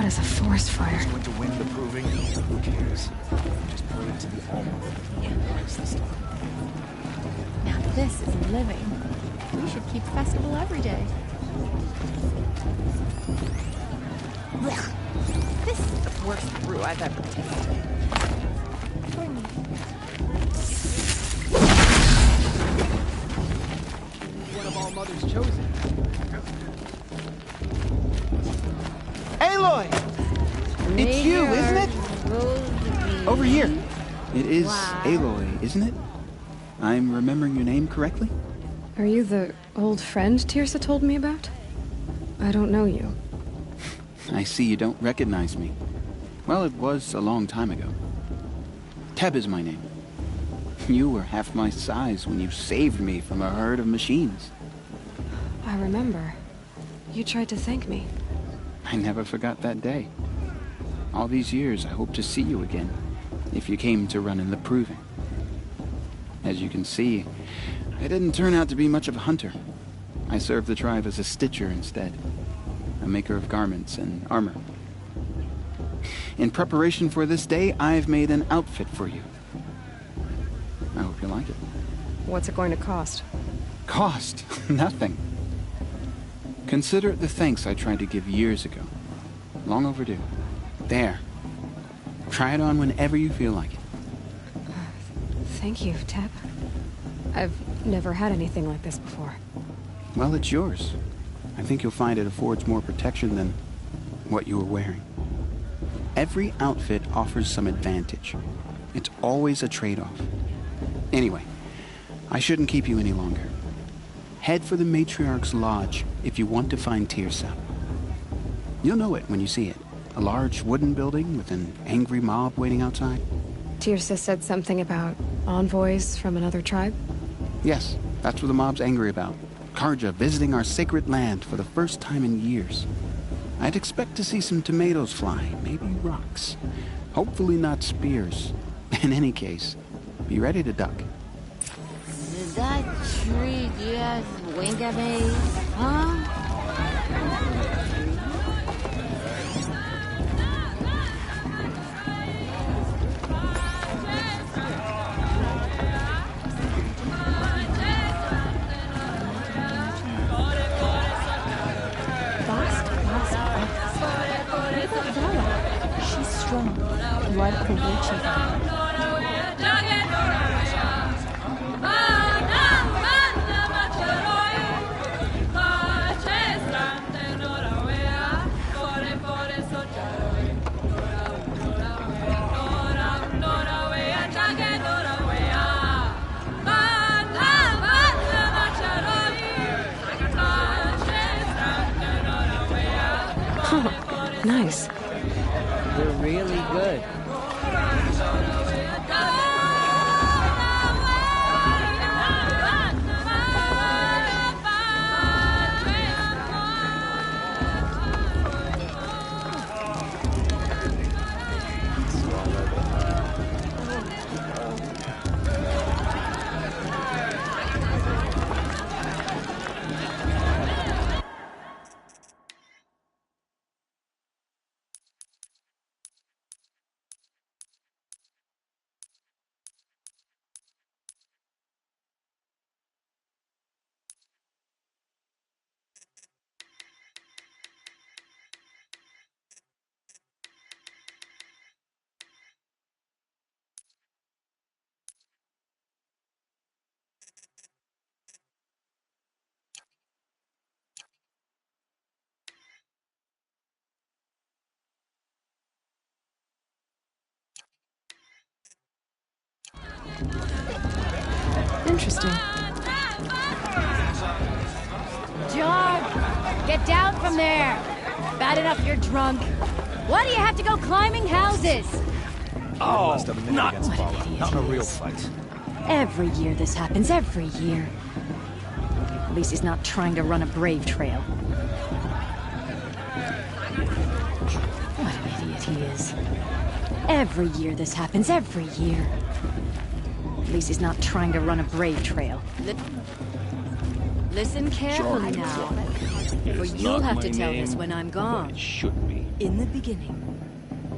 is a forest fire? Who's going to win the proving? Who cares? Just pray to the Almighty. Now this is living. We should keep festival every day. Blech. This is the worst brew I've ever tasted. One of all mothers chosen. Aloy! It's you, isn't it? Over here. It is Aloy, isn't it? I'm remembering your name correctly? Are you the old friend Tirsa told me about? I don't know you. I see you don't recognize me. Well, it was a long time ago. Teb is my name. You were half my size when you saved me from a herd of machines. I remember. You tried to thank me. I never forgot that day. All these years, I hope to see you again, if you came to run in the proving. As you can see, I didn't turn out to be much of a hunter. I served the tribe as a stitcher instead, a maker of garments and armor. In preparation for this day, I've made an outfit for you. I hope you like it. What's it going to cost? Cost? Nothing. Consider it the thanks I tried to give years ago. Long overdue. There. Try it on whenever you feel like it. Thank you, Teb. I've never had anything like this before. Well, it's yours. I think you'll find it affords more protection than what you were wearing. Every outfit offers some advantage. It's always a trade-off. Anyway, I shouldn't keep you any longer. Head for the Matriarch's Lodge if you want to find Tirsa. You'll know it when you see it. A large wooden building with an angry mob waiting outside. Tirsa said something about envoys from another tribe? Yes, that's what the mob's angry about. Karja visiting our sacred land for the first time in years. I'd expect to see some tomatoes fly, maybe rocks. Hopefully not spears. In any case, be ready to duck. Did that tree just wink at me? Huh? She's strong. You are the Kovichi. Nice. They're really good. Interesting. John, get down from there. Bad enough you're drunk. Why do you have to go climbing houses? Oh, not against what an Paula. idiot Not in a he real is. fight. Every year this happens, every year. At least he's not trying to run a brave trail. What an idiot he is. Every year this happens, every year. At least he's not trying to run a brave trail. Listen carefully now, or you'll have to tell this when I'm gone. It should be. In the beginning,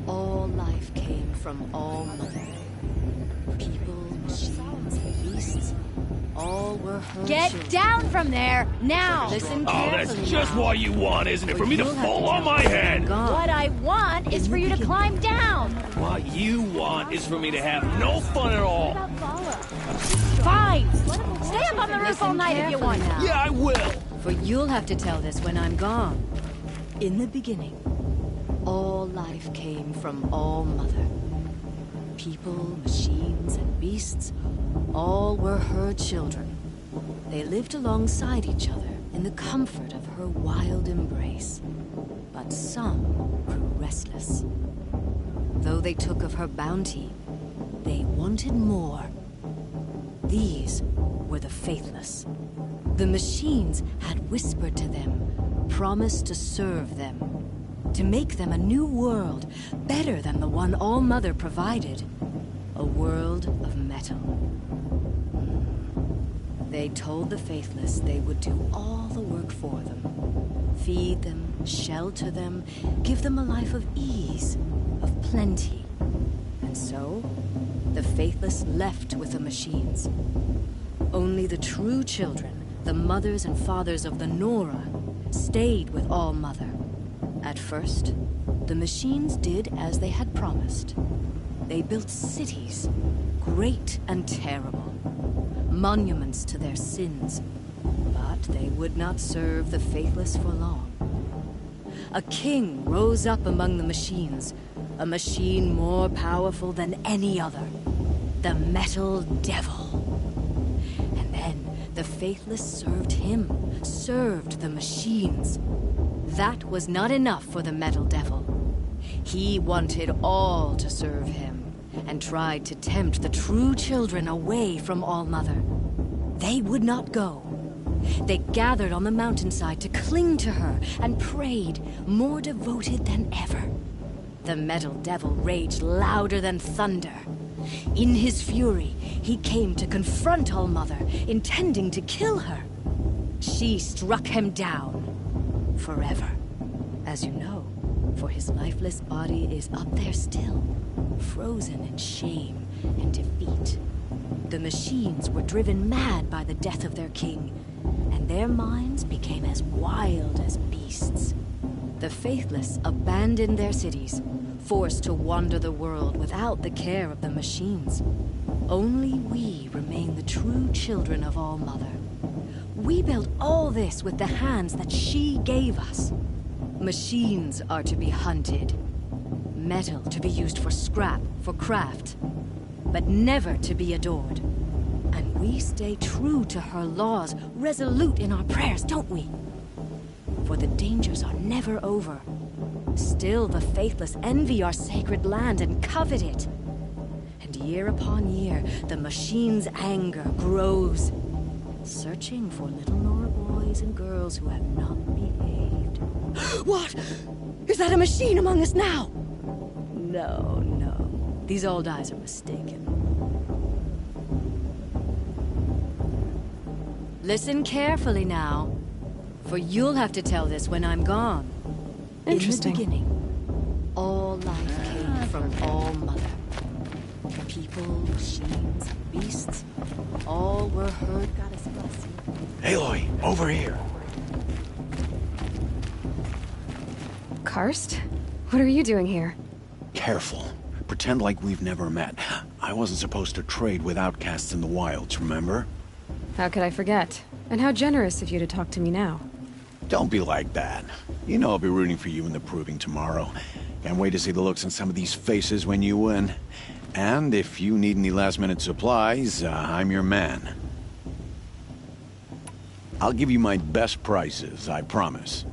all life came from All Mother. People, machines, and beasts, all were her Get children. down from there, now! Listen Oh, carefully that's just now. what you want, isn't it? For me to You'll have fall on tell my us when I'm head! gone. What I want is for you to climb down! What you want is for me to have no fun at all. Fine! Stay up on the roof all night if you want. Now. Yeah, I will. For you'll have to tell this when I'm gone. In the beginning, all life came from All Mother. People, machines, and beasts, all were her children. They lived alongside each other in the comfort of her wild embrace. But some grew restless. Though they took of her bounty, they wanted more. These were the faithless. The machines had whispered to them, promised to serve them, to make them a new world, better than the one All Mother provided. A world of metal. They told the faithless they would do all the work for them. Feed them, shelter them, give them a life of ease, of plenty. And so, the faithless left with the machines. Only the true children, the mothers and fathers of the Nora, stayed with All Mother. At first, the machines did as they had promised. They built cities, great and terrible, monuments to their sins. But they would not serve the faithless for long. A king rose up among the machines, a machine more powerful than any other, the Metal Devil. And then the faithless served him, served the machines. That was not enough for the Metal Devil. He wanted all to serve him, and tried to tempt the true children away from All Mother. They would not go. They gathered on the mountainside to cling to her and prayed, more devoted than ever. The Metal Devil raged louder than thunder. In his fury, he came to confront All Mother, intending to kill her. She struck him down. Forever. As you know, for his lifeless body is up there still, frozen in shame and defeat. The machines were driven mad by the death of their king, and their minds became as wild as beasts. The faithless abandoned their cities, forced to wander the world without the care of the machines. Only we remain the true children of All Mother. We built all this with the hands that she gave us. Machines are to be hunted. Metal to be used for scrap, for craft. But never to be adored. And we stay true to her laws, resolute in our prayers, don't we? For the dangers are never over. Still the faithless envy our sacred land and covet it. And year upon year, the machine's anger grows, searching for little Nora boys and girls who have not behaved. What? Is that a machine among us now? No, no. These old eyes are mistaken. Listen carefully now, for you'll have to tell this when I'm gone. Interesting. In the beginning, all life came from All Mother. People, machines, beasts, all were her goddess bless you. Aloy, over here. Karst? What are you doing here? Careful. Pretend like we've never met. I wasn't supposed to trade with outcasts in the wilds, remember? How could I forget? And how generous of you to talk to me now. Don't be like that. You know I'll be rooting for you in the proving tomorrow. Can't wait to see the looks on some of these faces when you win. And if you need any last-minute supplies, I'm your man. I'll give you my best prices, I promise.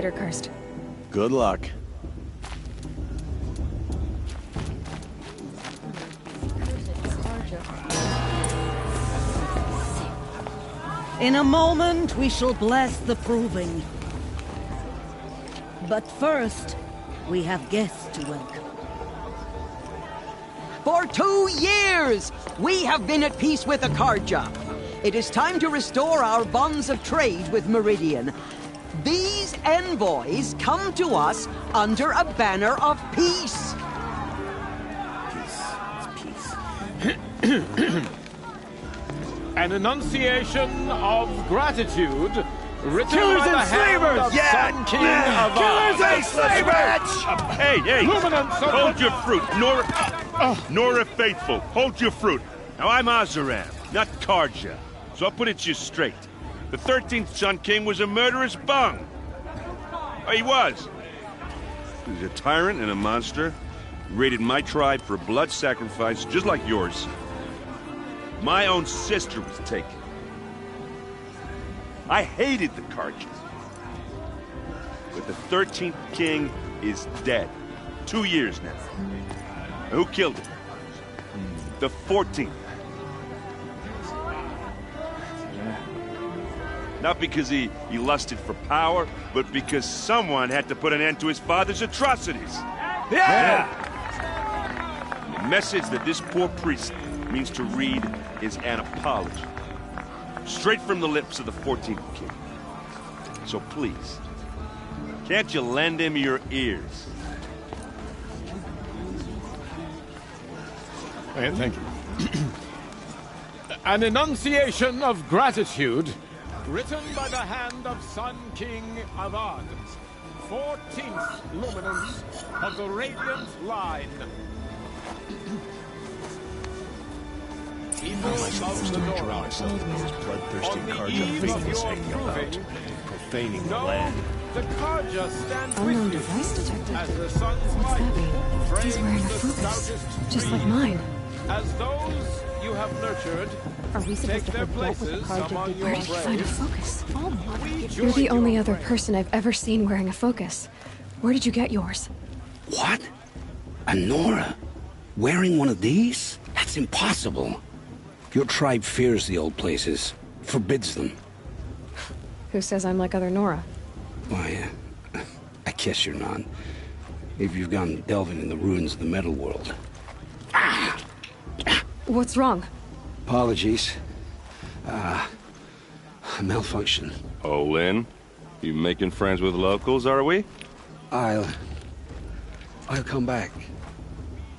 later, Kirst. Good luck. In a moment, we shall bless the proving. But first, we have guests to welcome. For 2 years, we have been at peace with Akarja. It is time to restore our bonds of trade with Meridian. These envoys come to us under a banner of peace. An enunciation of gratitude written Killers by the and hand slavers! of Yeah! Sun King of Killers Oz. and slavers! Hey, Luminance of hold your fruit. Nora Faithful, hold your fruit. Now, I'm Azaram, not Karja, so I'll put it to you straight. The 13th Sun King was a murderous bung. Oh, he was. He was a tyrant and a monster. He raided my tribe for blood sacrifice, just like yours. My own sister was taken. I hated the Karjas. But the 13th king is dead. 2 years now. Who killed him? The 14th. Not because he lusted for power, but because someone had to put an end to his father's atrocities. Yeah! The message that this poor priest means to read is an apology. Straight from the lips of the 14th king. So please, can't you lend him your ears? Thank you. An enunciation of gratitude written by the hand of Sun King of Oz, 14th luminance of the Radiant Line. People of the North, Bloodthirsty on the Karja eve of faithless your hanging about, proving, profaning the know land. the Karja stands Unknown with device you detected. as the sun's What's light that mean? He's frames wearing a the focus, stoutest just like trees. mine. As those you have nurtured Are we take supposed to their forget what the places card among did? your Where did you find a braves, focus? we You're join the only your other ranks. person I've ever seen wearing a focus. Where did you get yours? What? A Nora? Wearing one of these? That's impossible. Your tribe fears the old places, forbids them. Who says I'm like other Nora? Why, I guess you're not. If you've gone delving in the ruins of the metal world. What's wrong? Apologies. A malfunction. Oh, Lynn? You making friends with locals, are we? I'll come back.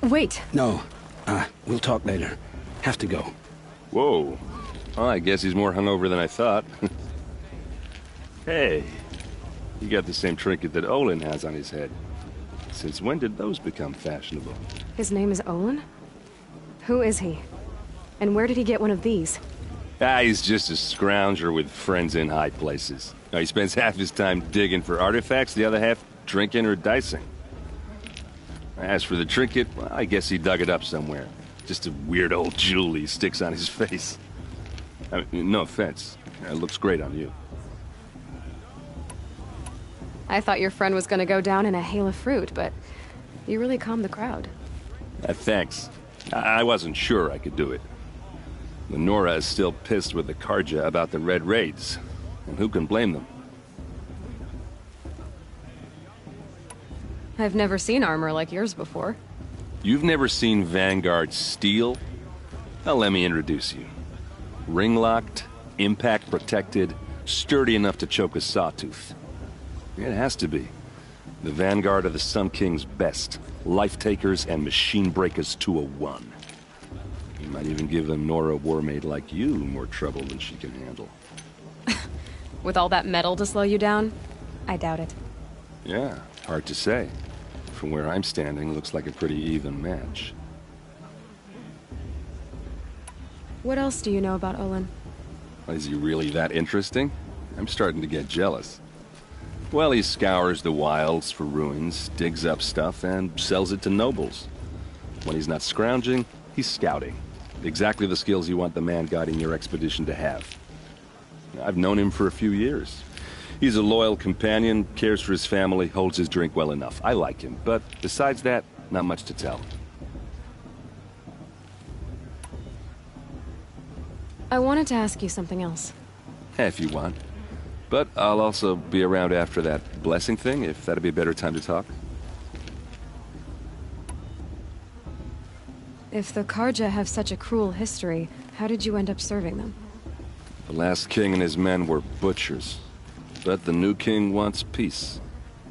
Wait. No, we'll talk later. Have to go. Whoa. Well, I guess he's more hungover than I thought. Hey, you got the same trinket that Olin has on his head. Since when did those become fashionable? His name is Olin? Who is he? And where did he get one of these? He's just a scrounger with friends in high places. He spends half his time digging for artifacts, the other half drinking or dicing. As for the trinket, well, I guess he dug it up somewhere. Just a weird old jewel he sticks on his face. I mean, no offense. It looks great on you. I thought your friend was gonna go down in a hail of fruit, but you really calmed the crowd. Thanks. I wasn't sure I could do it. The Nora is still pissed with the Karja about the Red Raids. And who can blame them? I've never seen armor like yours before. You've never seen Vanguard steel? Well, let me introduce you. Ring-locked, impact-protected, sturdy enough to choke a sawtooth. It has to be. The Vanguard of the Sun King's best. Life-takers and machine-breakers to a one. You might even give a Nora warmaid like you more trouble than she can handle. With all that metal to slow you down? I doubt it. Yeah, hard to say. From where I'm standing, looks like a pretty even match. What else do you know about Olin? Is he really that interesting? I'm starting to get jealous. Well, he scours the wilds for ruins, digs up stuff, and sells it to nobles. When he's not scrounging, he's scouting. Exactly the skills you want the man guiding your expedition to have. I've known him for a few years. He's a loyal companion, cares for his family, holds his drink well enough. I like him, but besides that, not much to tell. I wanted to ask you something else. If you want. But I'll also be around after that blessing thing, if that'd be a better time to talk. If the Karja have such a cruel history, how did you end up serving them? The last king and his men were butchers. But the new king wants peace.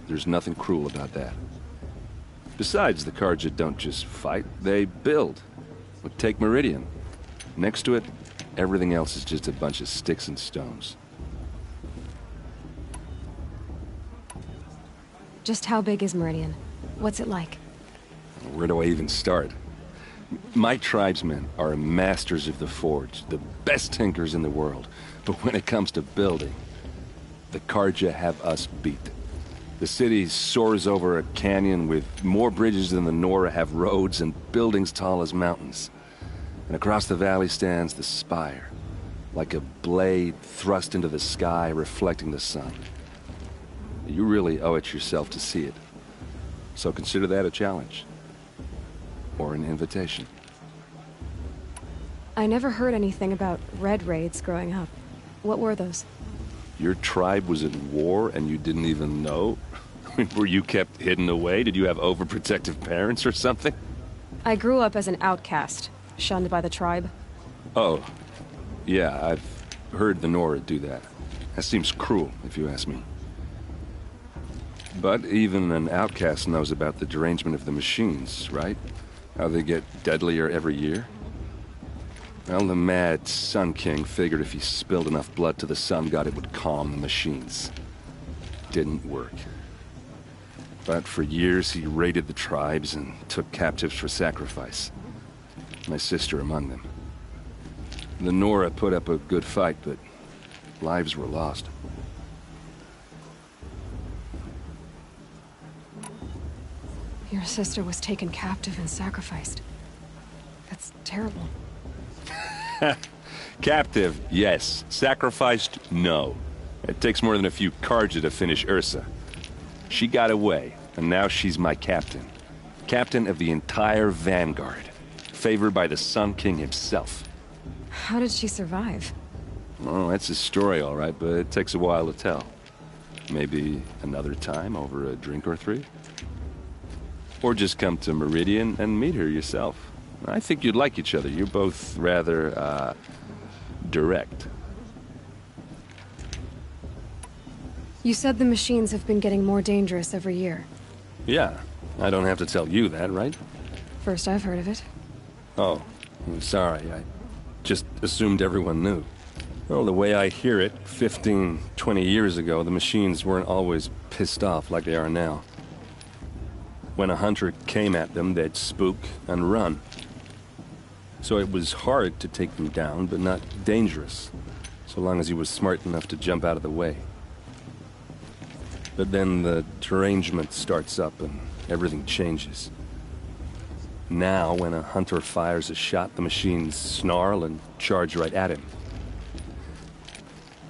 There's nothing cruel about that. Besides, the Karja don't just fight, they build. Look, take Meridian. Next to it, everything else is just a bunch of sticks and stones. Just how big is Meridian? What's it like? Where do I even start? My tribesmen are masters of the forge, the best tinkers in the world. But when it comes to building, the Karja have us beat. The city soars over a canyon with more bridges than the Nora have roads and buildings tall as mountains. And across the valley stands the spire, like a blade thrust into the sky reflecting the sun. You really owe it yourself to see it. So consider that a challenge. Or an invitation. I never heard anything about red raids growing up. What were those? Your tribe was at war and you didn't even know? Were you kept hidden away? Did you have overprotective parents or something? I grew up as an outcast, shunned by the tribe. Oh, yeah, I've heard the Nora do that. That seems cruel, if you ask me. But even an outcast knows about the derangement of the machines, right? How they get deadlier every year? Well, the mad Sun King figured if he spilled enough blood to the Sun God, it would calm the machines. Didn't work. But for years, he raided the tribes and took captives for sacrifice. My sister among them. The Nora put up a good fight, but lives were lost. Your sister was taken captive and sacrificed. That's terrible. Captive, yes. Sacrificed, no. It takes more than a few Karja to finish Ursa. She got away, and now she's my captain. Captain of the entire Vanguard. Favored by the Sun King himself. How did she survive? Oh, that's a story, all right, but it takes a while to tell. Maybe another time over a drink or three? Or just come to Meridian and meet her yourself. I think you'd like each other. You're both rather, direct. You said the machines have been getting more dangerous every year. Yeah, I don't have to tell you that, right? First I've heard of it. Oh, I'm sorry. I just assumed everyone knew. Well, the way I hear it, 15, 20 years ago, the machines weren't always pissed off like they are now. When a hunter came at them, they'd spook and run. So it was hard to take them down, but not dangerous, so long as he was smart enough to jump out of the way. But then the derangement starts up and everything changes. Now, when a hunter fires a shot, the machines snarl and charge right at him.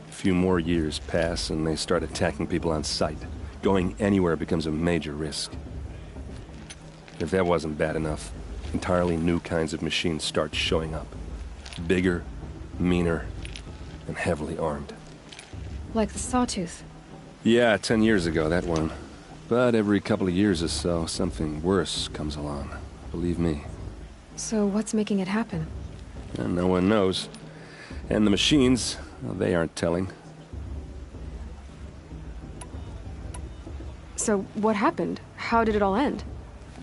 A few more years pass and they start attacking people on sight. Going anywhere becomes a major risk. If that wasn't bad enough, entirely new kinds of machines start showing up. Bigger, meaner, and heavily armed. Like the Sawtooth. Yeah, 10 years ago, that one. But every couple of years or so, something worse comes along. Believe me. So what's making it happen? And no one knows. And the machines, well, they aren't telling. So what happened? How did it all end?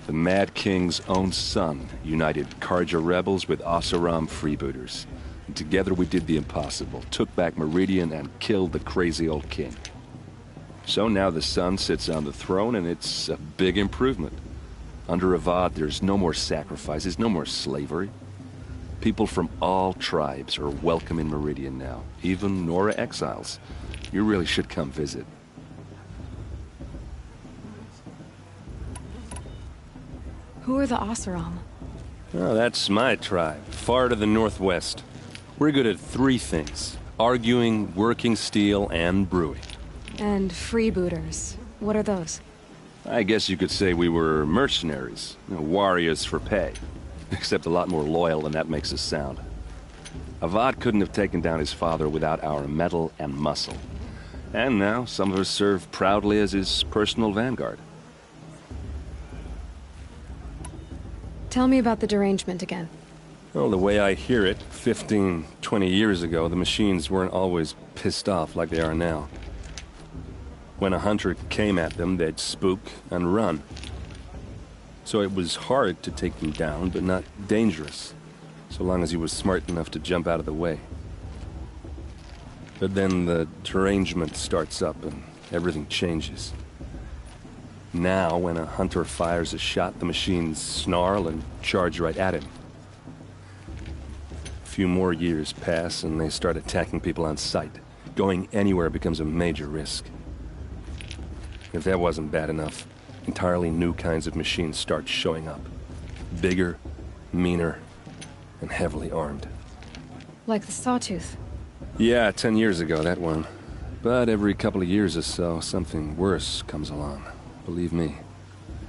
The Mad King's own son united Karja rebels with Oseram freebooters. And together we did the impossible, took back Meridian and killed the crazy old king. So now the son sits on the throne and it's a big improvement. Under Avad, there's no more sacrifices, no more slavery. People from all tribes are welcome in Meridian now, even Nora exiles. You really should come visit. Who are the Oseram? Oh, that's my tribe, far to the northwest. We're good at three things: arguing, working steel, and brewing. And freebooters. What are those? I guess you could say we were mercenaries, warriors for pay. Except a lot more loyal than that makes us sound. Avad couldn't have taken down his father without our metal and muscle. And now some of us serve proudly as his personal vanguard. Tell me about the derangement again. Well, the way I hear it, 15, 20 years ago, the machines weren't always pissed off like they are now. When a hunter came at them, they'd spook and run. So it was hard to take them down, but not dangerous, so long as he was smart enough to jump out of the way. But then the derangement starts up and everything changes. Now, when a hunter fires a shot, the machines snarl and charge right at him. A few more years pass and they start attacking people on sight. Going anywhere becomes a major risk. If that wasn't bad enough, entirely new kinds of machines start showing up. Bigger, meaner, and heavily armed. Like the Sawtooth. Yeah, 10 years ago, that one. But every couple of years or so, something worse comes along. Believe me.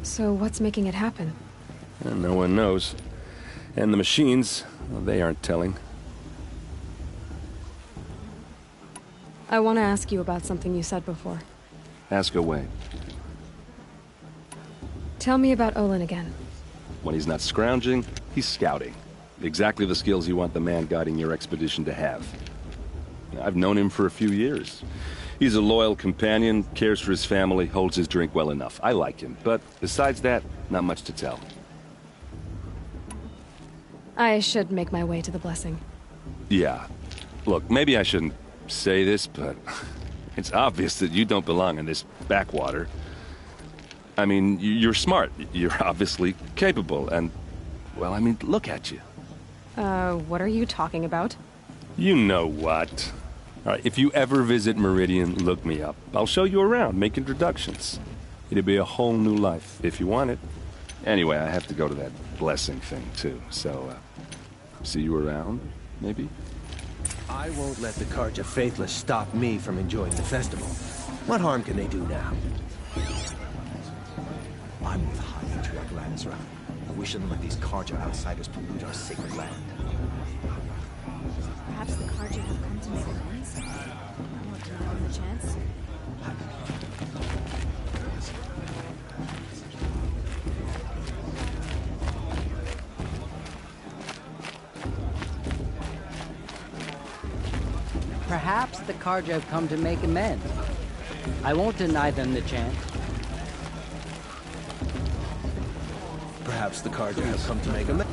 So what's making it happen? And no one knows. And the machines, well, they aren't telling. I want to ask you about something you said before. Ask away. Tell me about Olin again. When he's not scrounging, he's scouting. Exactly the skills you want the man guiding your expedition to have. I've known him for a few years. He's a loyal companion, cares for his family, holds his drink well enough. I like him, but besides that, not much to tell. I should make my way to the blessing. Yeah. Look, maybe I shouldn't say this, but it's obvious that you don't belong in this backwater. I mean, you're smart. You're obviously capable, and, well, I mean, look at you. What are you talking about? You know what. All right, if you ever visit Meridian, look me up. I'll show you around, make introductions. It'll be a whole new life, if you want it. Anyway, I have to go to that blessing thing, too, so, see you around, maybe? I won't let the Carja Faithless stop me from enjoying the festival. What harm can they do now? I'm with High Patriarch Lansra. We shouldn't let these Carja outsiders pollute our sacred land. Perhaps the Carja have come to make amends? I won't deny them the chance. Perhaps the Carja have come to make amends. I won't deny them the chance. Perhaps the Carja have come to make amends.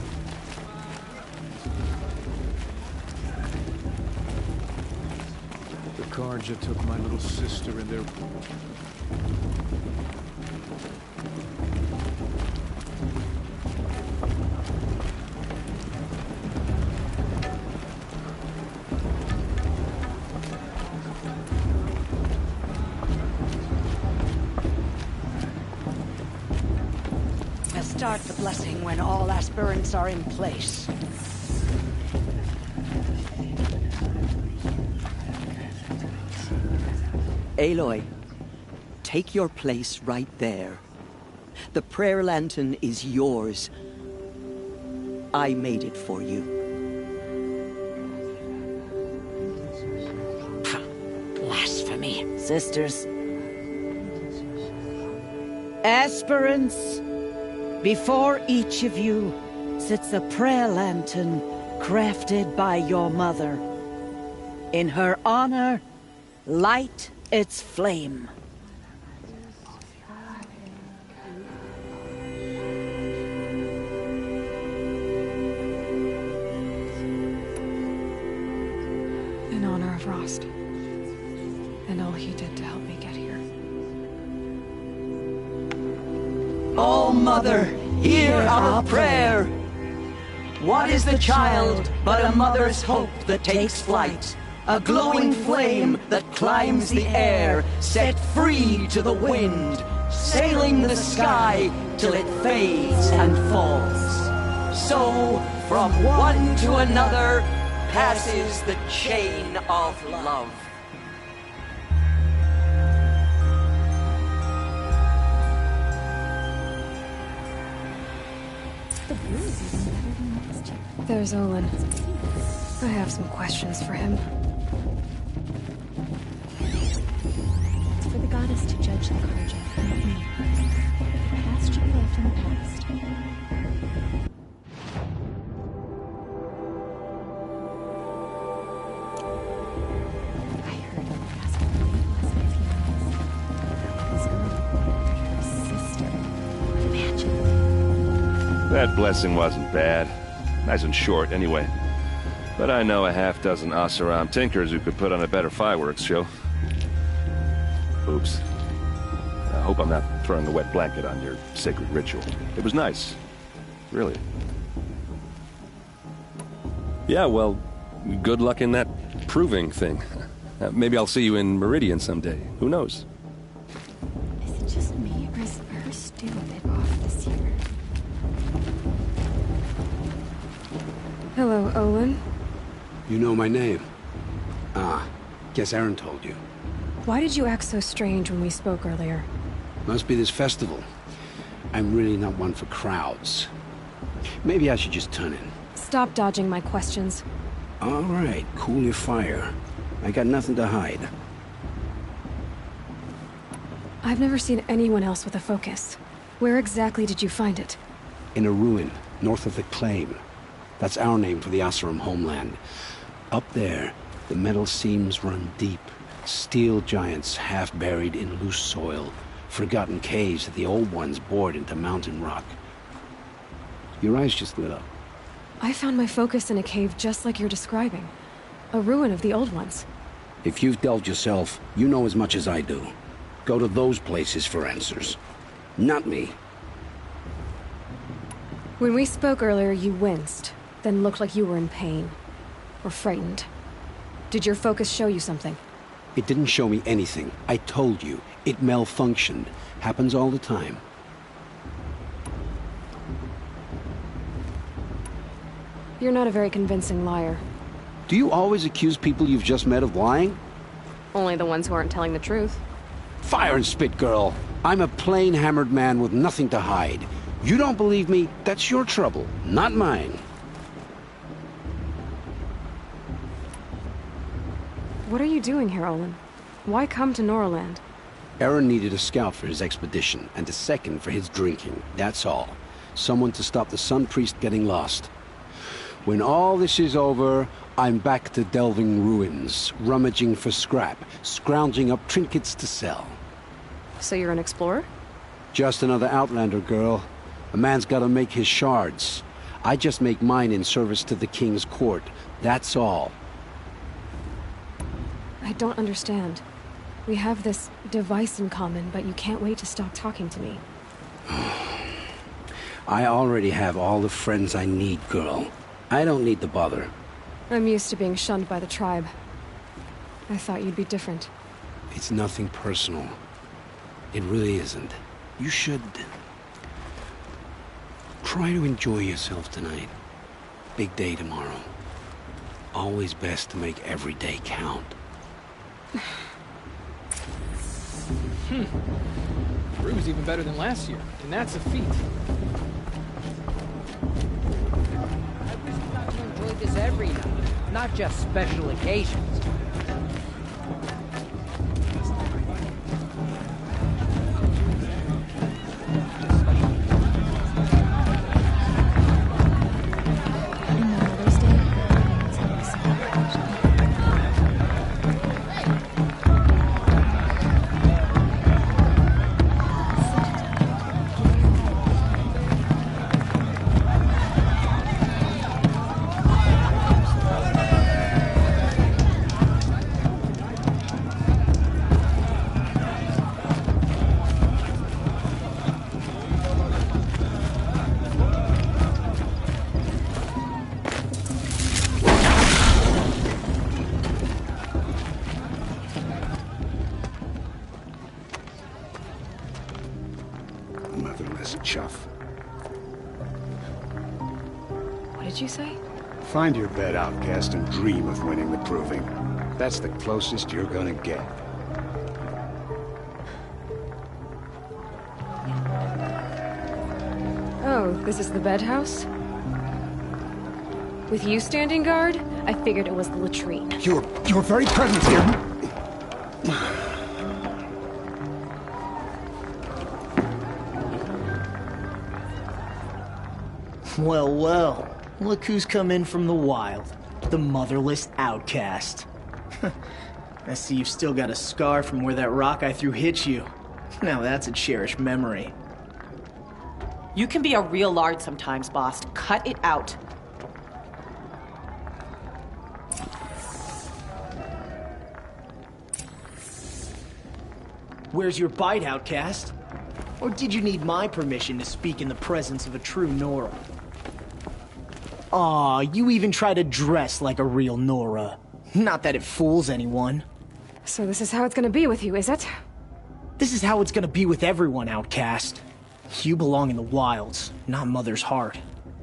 The Carja took my little sister in their... We'll start the blessing when all aspirants are in place. Aloy, take your place right there. The prayer lantern is yours. I made it for you. Blasphemy. Sisters. Aspirants, before each of you sits a prayer lantern crafted by your mother. In her honor, light its flame. In honor of Rost. And all he did to help me get here. Oh, Mother, hear our prayer. What is the child but a mother's hope that takes flight? A glowing flame that climbs the air, set free to the wind, sailing the sky till it fades and falls. So, from one to another, passes the chain of love. The blue is even better than last year. There's Olin. I have some questions for him. It's for the goddess to judge the Karja, not me. The past should be left in the past. I heard him ask for me last few months. This girl, her sister. Imagine. That blessing wasn't bad. Nice and short, anyway. But I know a half-dozen Oseram tinkers who could put on a better fireworks show. Oops. I hope I'm not throwing a wet blanket on your sacred ritual. It was nice. Really. Yeah, well, good luck in that proving thing. Maybe I'll see you in Meridian someday. Who knows? Is it just me, or is her stew a bit off this year? Hello, Olin. You know my name? Ah, guess Aaron told you. Why did you act so strange when we spoke earlier? Must be this festival. I'm really not one for crowds. Maybe I should just turn in. Stop dodging my questions. All right, cool your fire. I got nothing to hide. I've never seen anyone else with a focus. Where exactly did you find it? In a ruin, north of the Claim. That's our name for the Oseram homeland. Up there, the metal seams run deep. Steel giants half buried in loose soil. Forgotten caves that the old ones bored into mountain rock. Your eyes just lit up. I found my focus in a cave just like you're describing. A ruin of the old ones. If you've delved yourself, you know as much as I do. Go to those places for answers. Not me. When we spoke earlier, you winced, then looked like you were in pain. Or frightened. Did your focus show you something? It didn't show me anything. I told you. It malfunctioned. Happens all the time. You're not a very convincing liar. Do you always accuse people you've just met of lying? Only the ones who aren't telling the truth. Fire and spit, girl. I'm a plain hammered man with nothing to hide. You don't believe me, that's your trouble, not mine. What are you doing here, Olin? Why come to Norland? Aaron needed a scout for his expedition, and a second for his drinking, that's all. Someone to stop the Sun Priest getting lost. When all this is over, I'm back to delving ruins, rummaging for scrap, scrounging up trinkets to sell. So you're an explorer? Just another Outlander, girl. A man's gotta make his shards. I just make mine in service to the King's court, that's all. I don't understand. We have this device in common, but you can't wait to stop talking to me. I already have all the friends I need, girl. I don't need the bother. I'm used to being shunned by the tribe. I thought you'd be different. It's nothing personal. It really isn't. You should... try to enjoy yourself tonight. Big day tomorrow. Always best to make every day count. Brew's even better than last year, and that's a feat. I wish we got to enjoy this every night, not just special occasions. Motherless chuff. What did you say? Find your bed, outcast, and dream of winning the proving. That's the closest you're gonna get. Oh, So, this is the bed house? With you standing guard, I figured it was the latrine. Your very presence here. Well, well. Look who's come in from the wild. The motherless outcast. I see you've still got a scar from where that rock I threw hit you. Now that's a cherished memory. You can be a real lard sometimes, boss. Cut it out. Where's your bite, outcast? Or did you need my permission to speak in the presence of a true Nora? Aw, you even try to dress like a real Nora. Not that it fools anyone. So this is how it's gonna be with you, is it? This is how it's gonna be with everyone, outcast. You belong in the wilds, not Mother's heart.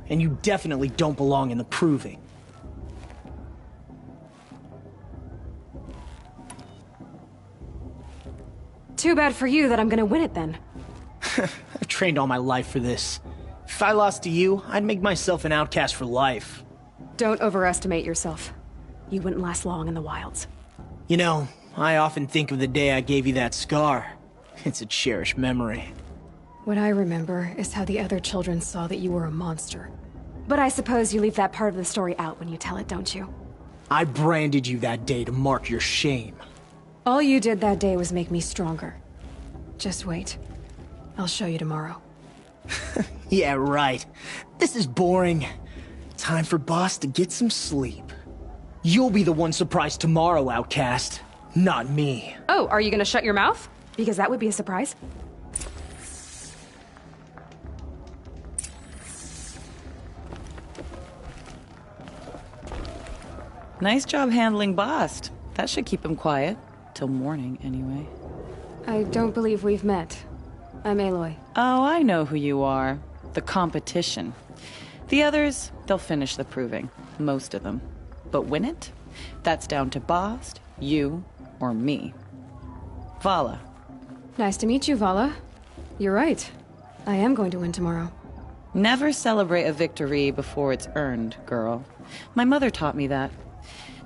And you definitely don't belong in the proving. Too bad for you that I'm gonna win it then. I've trained all my life for this. If I lost to you, I'd make myself an outcast for life. Don't overestimate yourself. You wouldn't last long in the wilds. You know, I often think of the day I gave you that scar. It's a cherished memory. What I remember is how the other children saw that you were a monster. But I suppose you leave that part of the story out when you tell it, don't you? I branded you that day to mark your shame. All you did that day was make me stronger. Just wait. I'll show you tomorrow. Yeah, right. This is boring. Time for Boss to get some sleep. You'll be the one surprised tomorrow, outcast. Not me. Oh, are you gonna shut your mouth? Because that would be a surprise. Nice job handling Bast. That should keep him quiet. Till morning, anyway. I don't believe we've met. I'm Aloy. Oh, I know who you are. The competition. The others, they'll finish the proving. Most of them. But win it? That's down to Bast, you, or me. Vala. Nice to meet you, Vala. You're right. I am going to win tomorrow. Never celebrate a victory before it's earned, girl. My mother taught me that.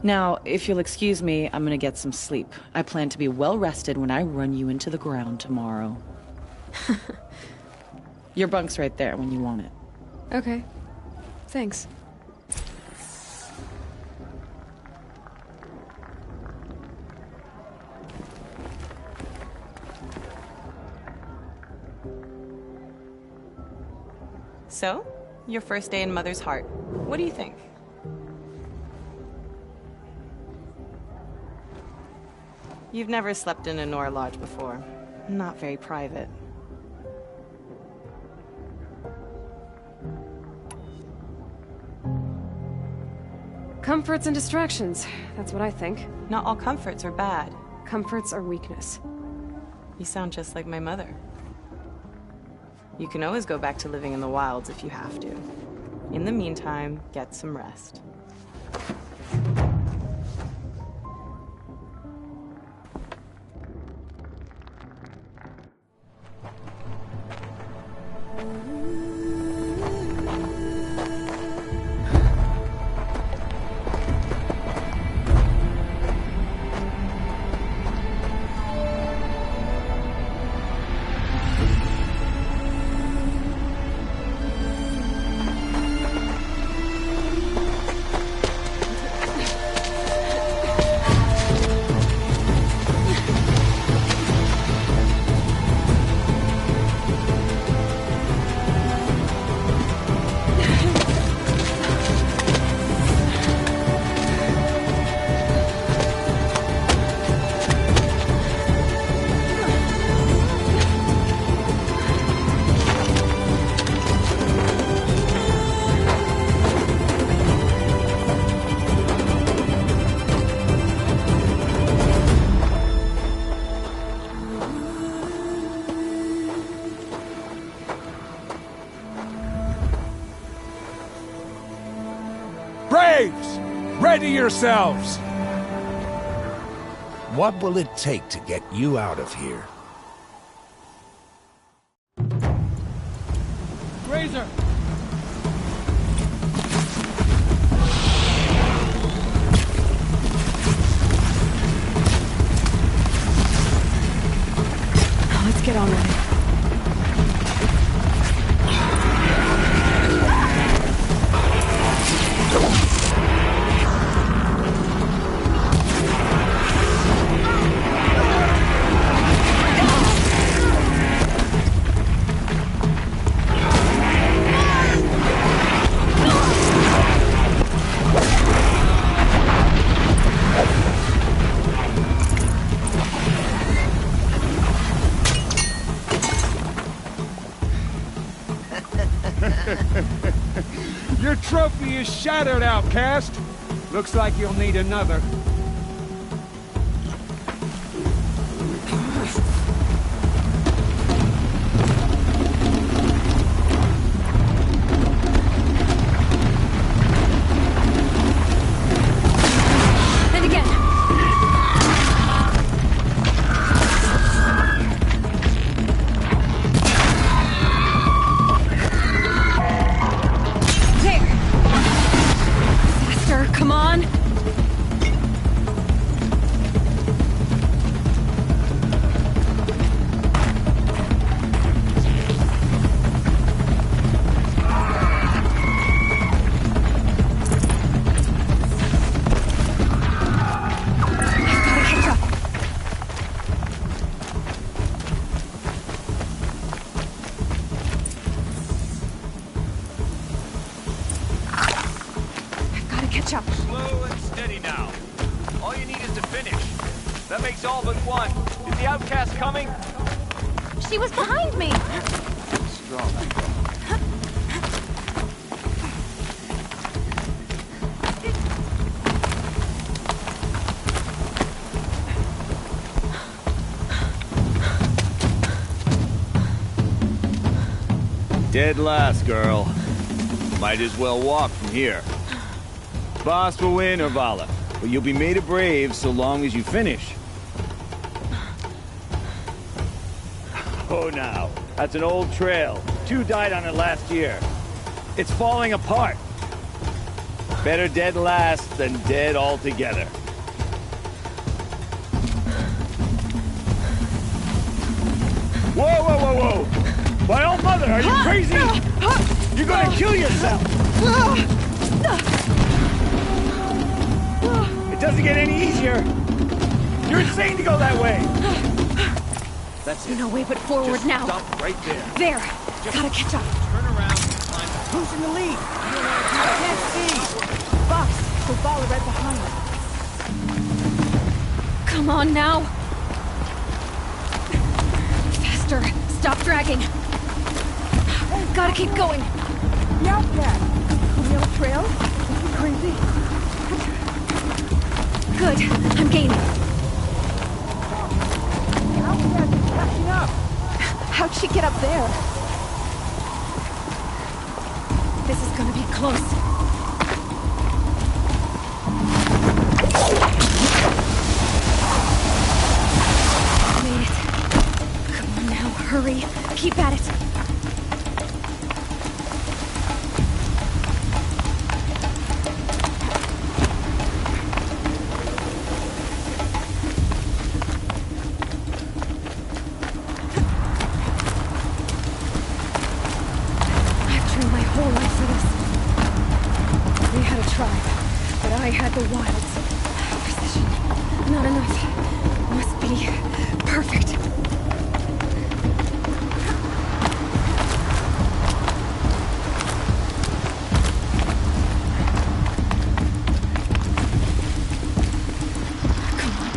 Now, if you'll excuse me, I'm gonna get some sleep. I plan to be well rested when I run you into the ground tomorrow. Your bunk's right there when you want it. Okay. Thanks. So, your first day in Mother's heart. What do you think? You've never slept in a Nora lodge before. Not very private. Comforts and distractions. That's what I think. Not all comforts are bad. Comforts are weakness. You sound just like my mother. You can always go back to living in the wilds if you have to. In the meantime, get some rest. Braves! Ready yourselves! What will it take to get you out of here? Razor! Your trophy is shattered, outcast. Looks like you'll need another. And again. There. Faster, come on. Catch up. Slow and steady now. All you need is to finish. That makes all but one. Is the outcast coming? She was behind me. Strong. Dead last, girl. Might as well walk from here. Boss will win or Vala, but you'll be made a brave so long as you finish. Oh, now. That's an old trail. 2 died on it last year. It's falling apart. Better dead last than dead altogether. Whoa, whoa, whoa, whoa! My old mother, are you crazy? You're gonna kill yourself! It doesn't get any easier! You're insane to go that way! That's it. No way but forward Just now. Stop right there. There. Gotta catch up. Turn around and climb. Who's in the lead? I can't see. Box, go follow right behind us. Come on now. Faster. Stop dragging. Gotta keep going. The outcast. The old trail? Is he crazy? Good. I'm gaining. The outcast is catching up. How'd she get up there? This is gonna be close. Made it. Come on now, hurry. Keep at it. I had the wilds. Precision. Not enough. Must be perfect.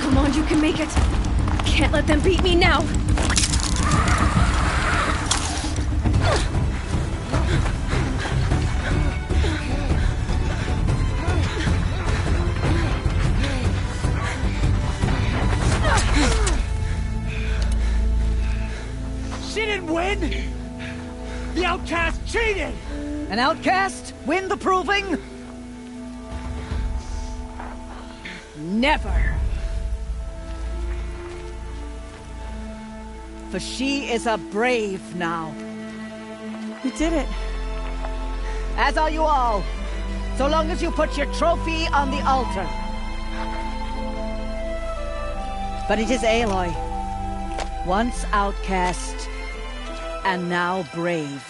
Come on, you can make it. Can't let them beat me now. The outcast cheated! An outcast win the proving? Never. For she is a brave now. We did it. As are you all. So long as you put your trophy on the altar. But it is Aloy. Once outcast, and now brave,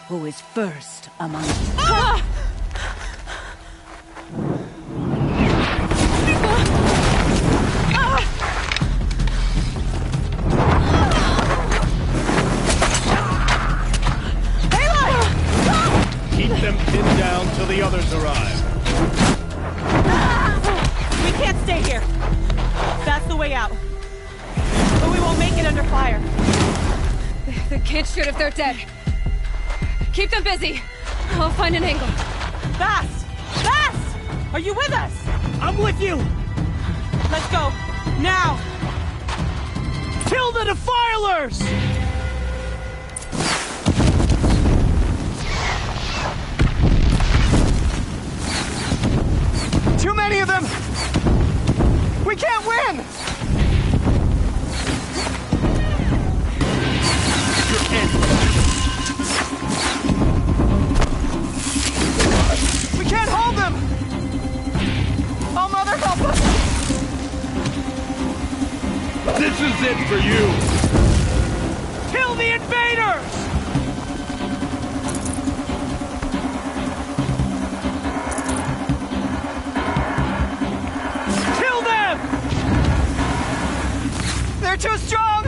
who is first among you. Ah! Keep them pinned down till the others arrive. We can't stay here. That's the way out. But we won't make it under fire. They can't shoot if they're dead. Keep them busy. I'll find an angle. Bass! Bass! Are you with us? I'm with you! Let's go. Now! Kill the defilers! Too many of them! We can't win! You're in. We can't hold them! Oh, Mother, help us! This is it for you! Kill the invaders! Kill them! They're too strong!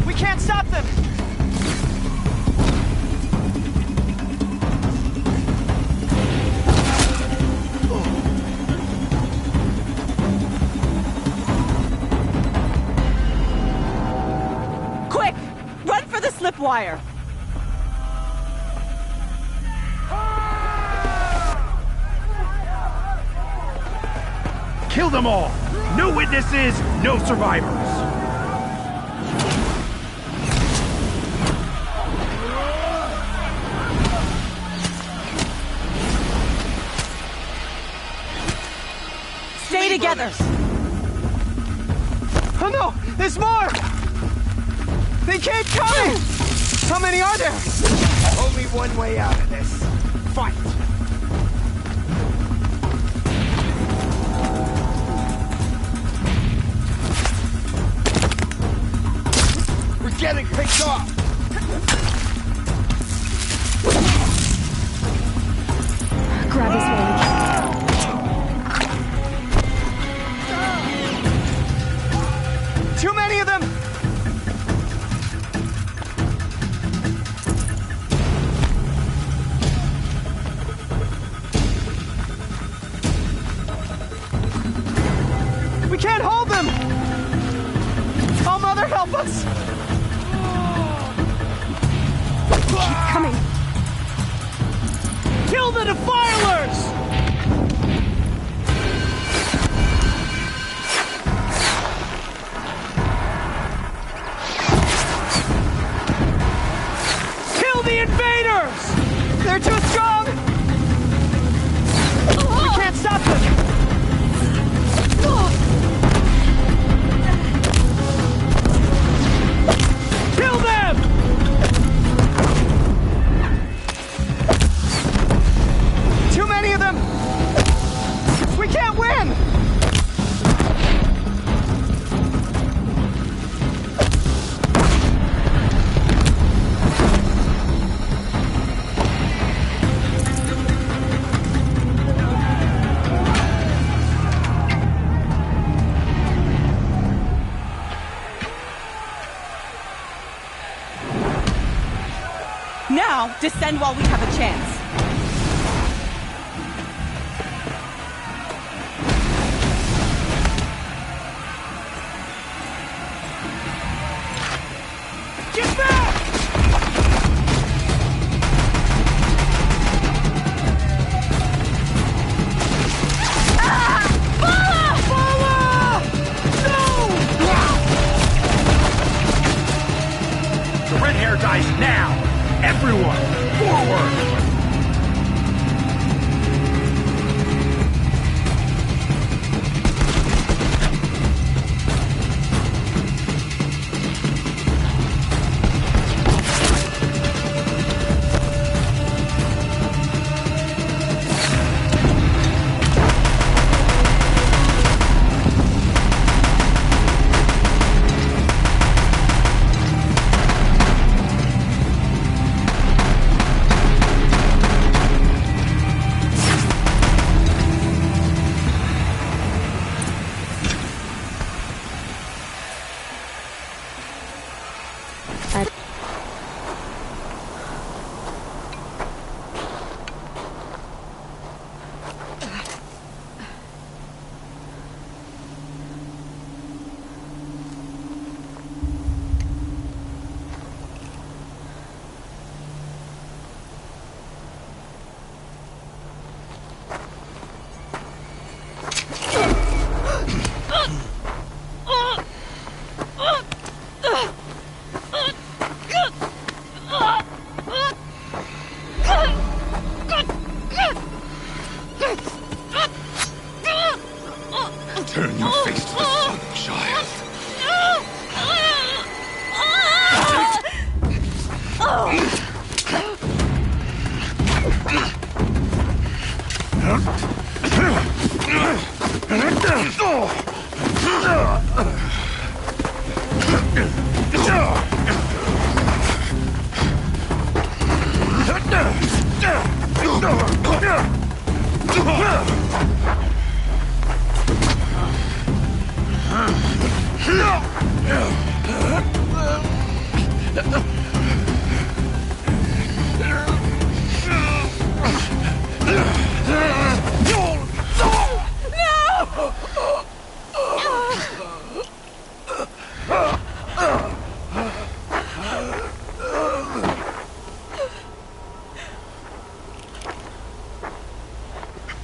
We can't stop them! Quick! Run for the slip wire! Kill them all! No witnesses, no survivors! Stay together! Oh no! There's more! They keep coming! How many are there? Only one way out of this. Fight! We're getting picked off! Grab this while we can. Too many of them! We can't hold them! Oh, Mother, help us! Keep coming. Kill the defilers! Kill the invaders! They're too strong! We can't stop them! Kill them! Too many of them! We can't win! Now, descend while we have a chance. Get back! The red hair dies now! Everyone, forward!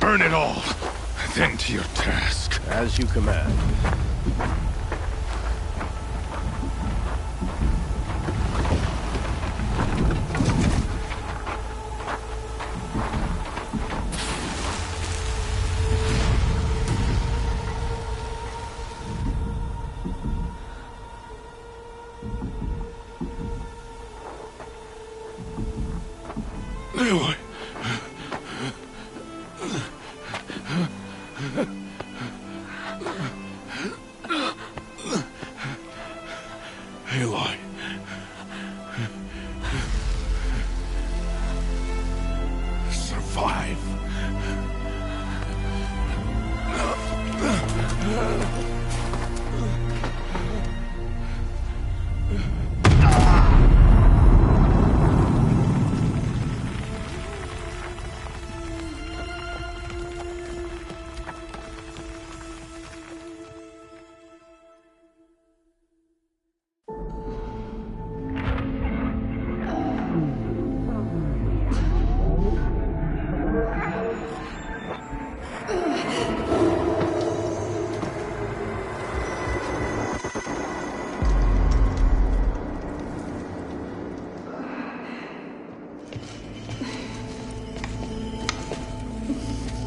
Burn it all, then to your task. As you command. Aloy. Aloy. Survive.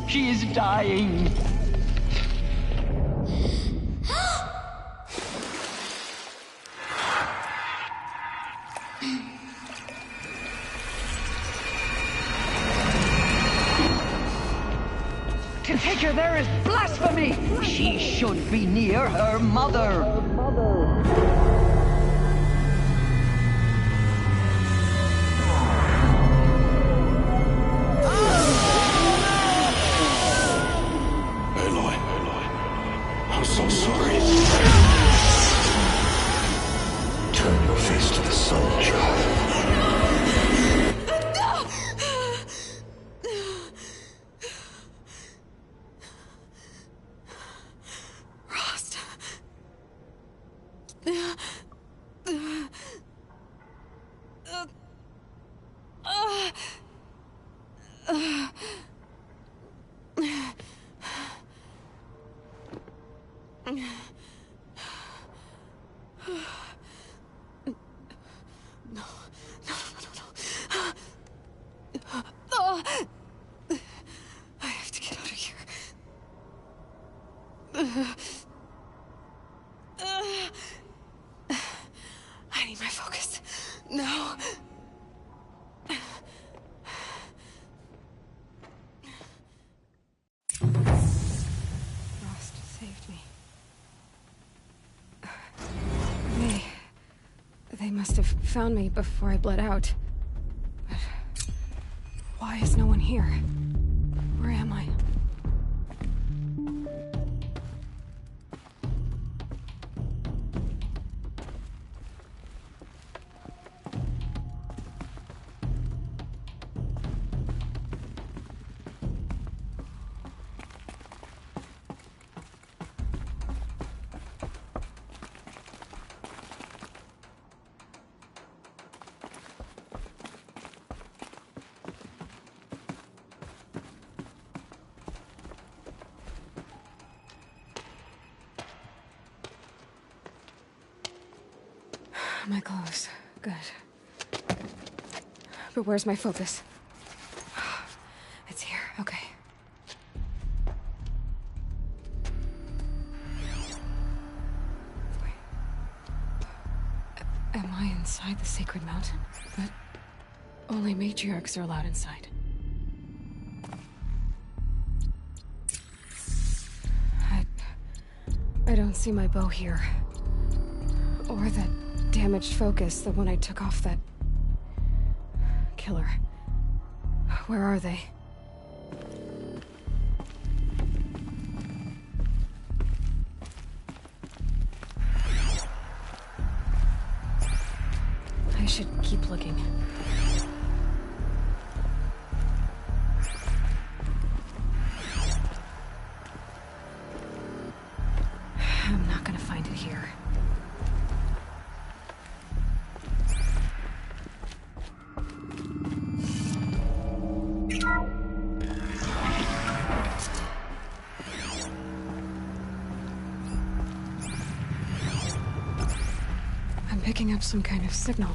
She is dying. To take her there is blasphemy! She should be near her mother. Aloy, I'm so sorry. Turn your face to the sun, child. I have to get out of here. I need my focus. No. Frost saved me. They must have found me before I bled out. But why is no one here? Where am I? My clothes. Good. But where's my focus? It's here. Okay. Wait. Am I inside the sacred mountain? But only matriarchs are allowed inside. I don't see my bow here. Or that damaged focus, the one I took off that killer. Where are they? I should keep looking. I'm not gonna find it here. I'm picking up some kind of signal.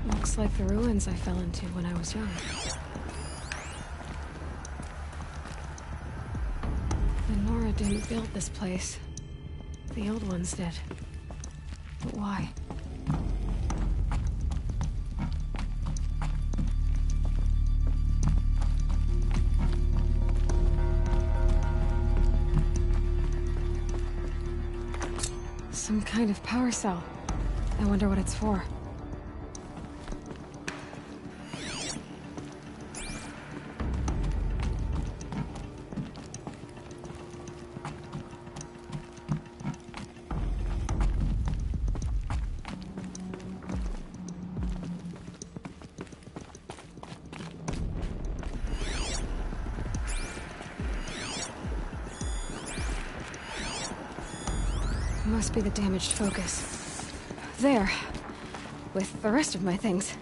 Looks like the ruins I fell into when I was young. The Nora didn't build this place. The old ones did. But why? Some kind of power cell. I wonder what it's for. Must be the damaged focus. There. With the rest of my things.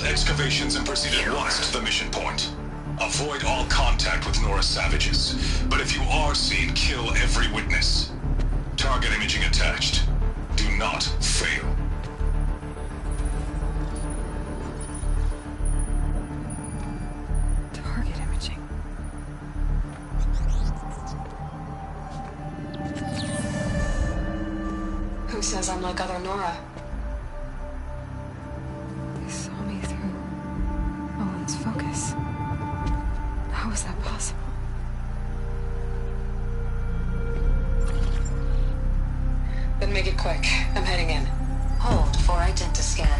Excavations and proceed at once to the mission point. Avoid all contact with Nora savages, but if you are seen, kill every witness. Target imaging attached. Do not fail. Target imaging. Who says I'm like other Nora? Focus. How is that possible? Then make it quick. I'm heading in. Hold for identiscan.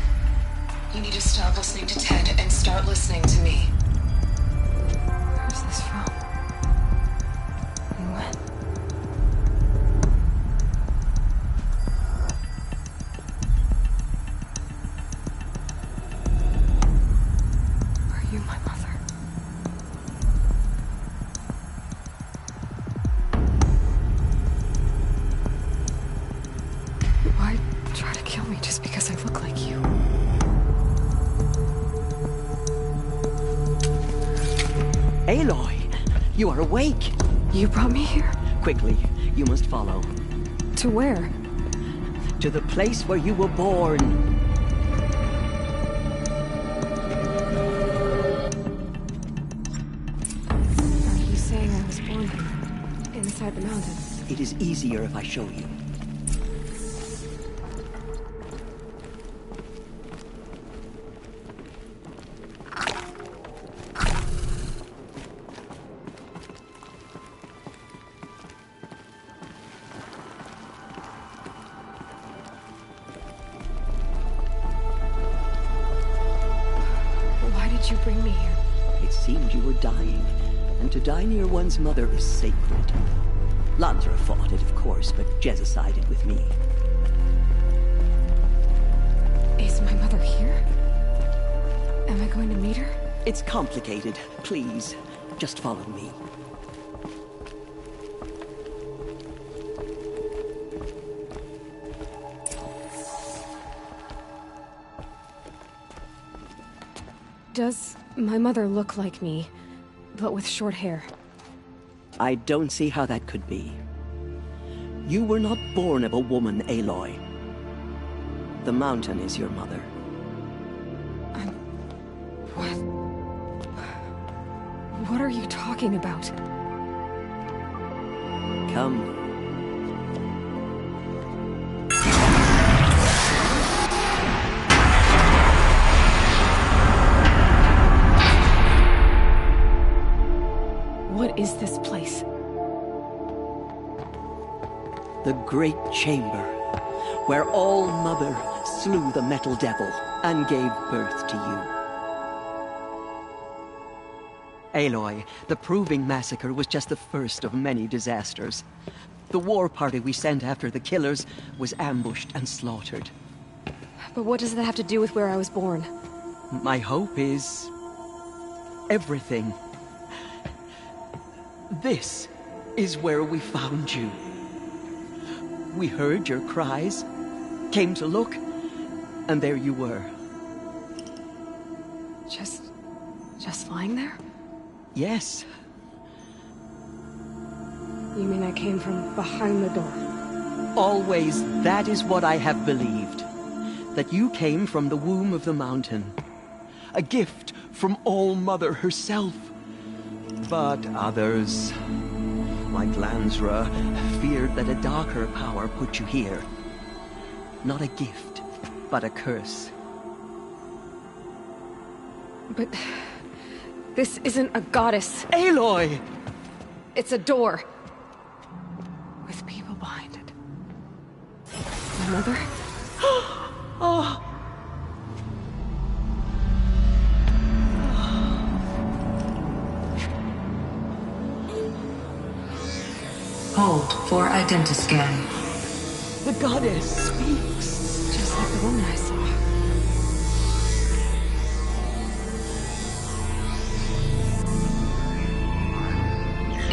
You need to stop listening to Ted and start listening to me. Where's this from? And when? My mother. Why try to kill me just because I look like you? Aloy, you are awake. You brought me here? Quickly, you must follow. To where? To the place where you were born. Inside the mountain. It is easier if I show you. Why did you bring me here? It seemed you were dying, and to die near one's mother is sacred. Lansra fought it, of course, but Jezza sided with me. Is my mother here? Am I going to meet her? It's complicated. Please, just follow me. Does my mother look like me, but with short hair? I don't see how that could be. You were not born of a woman, Aloy. The mountain is your mother. What are you talking about? Come. What is this place? The Great Chamber, where All-Mother slew the Metal Devil and gave birth to you. Aloy, the Proving Massacre was just the first of many disasters. The war party we sent after the killers was ambushed and slaughtered. But what does that have to do with where I was born? My hope is... everything. This is where we found you. We heard your cries, came to look, and there you were. Just lying there? Yes. You mean I came from behind the door? Always, that is what I have believed. That you came from the womb of the mountain. A gift from All-Mother herself. But others, like Lansra, feared that a darker power put you here. Not a gift, but a curse. But... this isn't a goddess. Aloy! It's a door. With people behind it. My mother? Oh! Hold for identiscan. The goddess speaks. Just like the woman I saw.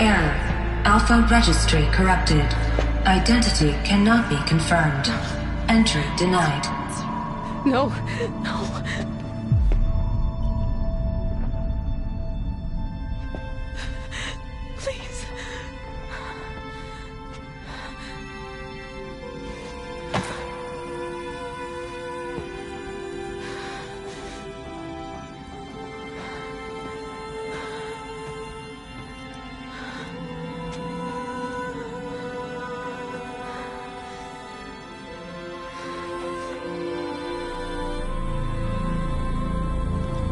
Error. Alpha registry corrupted. Identity cannot be confirmed. Entry denied. No, no. Please.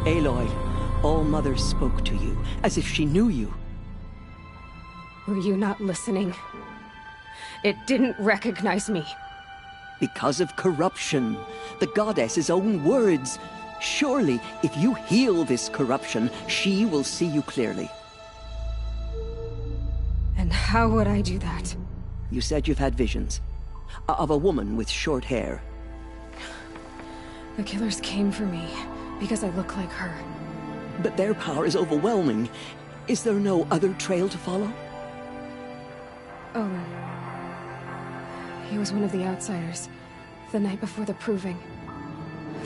Aloy, All-Mother spoke to you, as if she knew you. Were you not listening? It didn't recognize me. Because of corruption. The goddess's own words. Surely, if you heal this corruption, she will see you clearly. And how would I do that? You said you've had visions. Of a woman with short hair. The killers came for me, because I look like her. But their power is overwhelming. Is there no other trail to follow? Owen. He was one of the outsiders, the night before the Proving.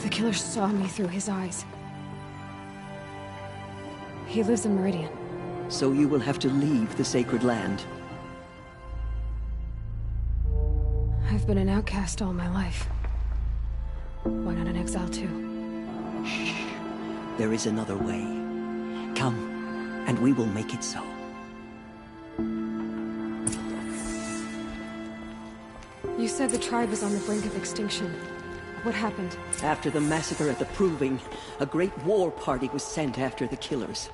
The killers saw me through his eyes. He lives in Meridian. So you will have to leave the sacred land. I've been an outcast all my life. Why not an exile too? Shh. There is another way. Come, and we will make it so. You said the tribe was on the brink of extinction. What happened? After the massacre at the Proving, a great war party was sent after the killers.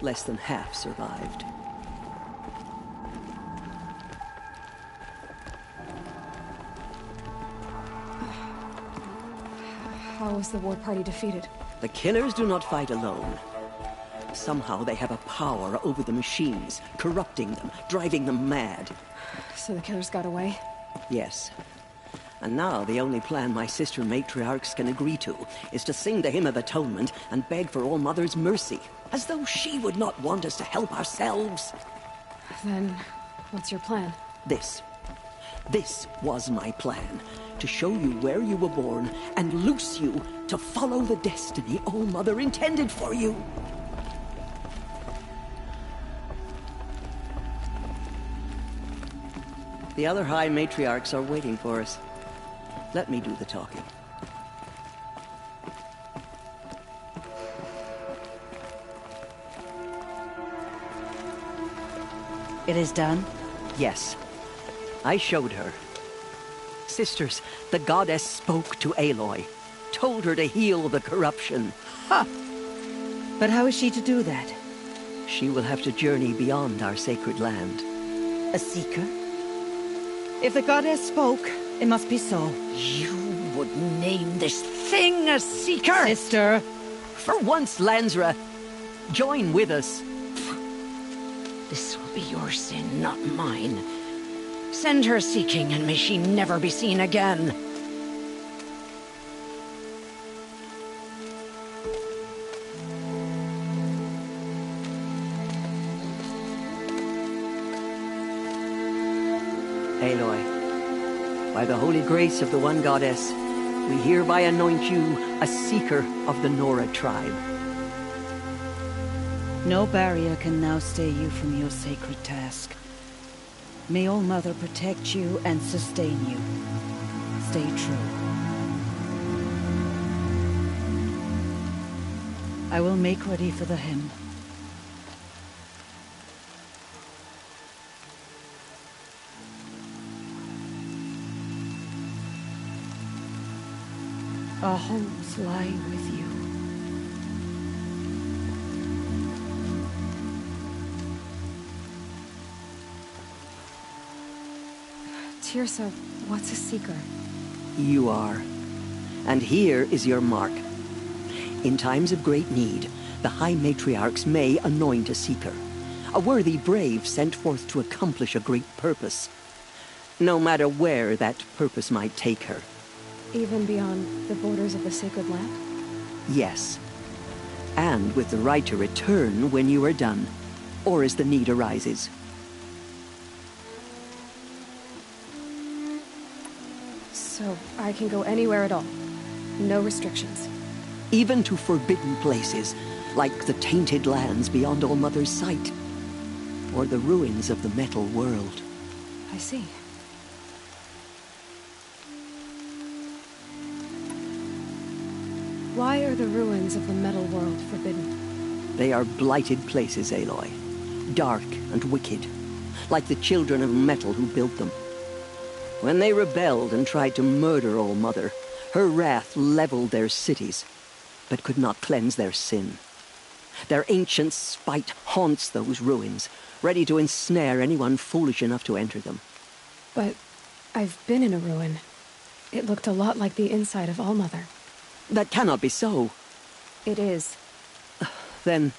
Less than half survived. How was the war party defeated? The killers do not fight alone. Somehow they have a power over the machines, corrupting them, driving them mad. So the killers got away? Yes. And now the only plan my sister matriarchs can agree to is to sing the Hymn of Atonement and beg for All-Mother's mercy, as though she would not want us to help ourselves. Then, what's your plan? This was my plan. To show you where you were born and loose you to follow the destiny All-Mother intended for you. The other High Matriarchs are waiting for us. Let me do the talking. It is done? Yes. I showed her. Sisters, the goddess spoke to Aloy. Told her to heal the corruption. Ha! But how is she to do that? She will have to journey beyond our sacred land. A seeker? If the goddess spoke, it must be so. You would name this thing a seeker? Sister! For once, Lansra, join with us. This will be your sin, not mine. Send her seeking, and may she never be seen again. Aloy, by the holy grace of the One Goddess, we hereby anoint you a seeker of the Nora tribe. No barrier can now stay you from your sacred task. May All-Mother protect you and sustain you. Stay true. I will make ready for the hymn. Our homes lie with you. Tirsa, what's a seeker? You are. And here is your mark. In times of great need, the High Matriarchs may anoint a seeker. A worthy brave sent forth to accomplish a great purpose. No matter where that purpose might take her. Even beyond the borders of the sacred land? Yes. And with the right to return when you are done, or as the need arises. So I can go anywhere at all? No restrictions? Even to forbidden places, like the tainted lands beyond All-Mother's sight. Or the ruins of the metal world. I see. Why are the ruins of the metal world forbidden? They are blighted places, Aloy. Dark and wicked. Like the children of metal who built them. When they rebelled and tried to murder All-Mother, her wrath leveled their cities, but could not cleanse their sin. Their ancient spite haunts those ruins, ready to ensnare anyone foolish enough to enter them. But I've been in a ruin. It looked a lot like the inside of All-Mother. That cannot be so. It is. Then,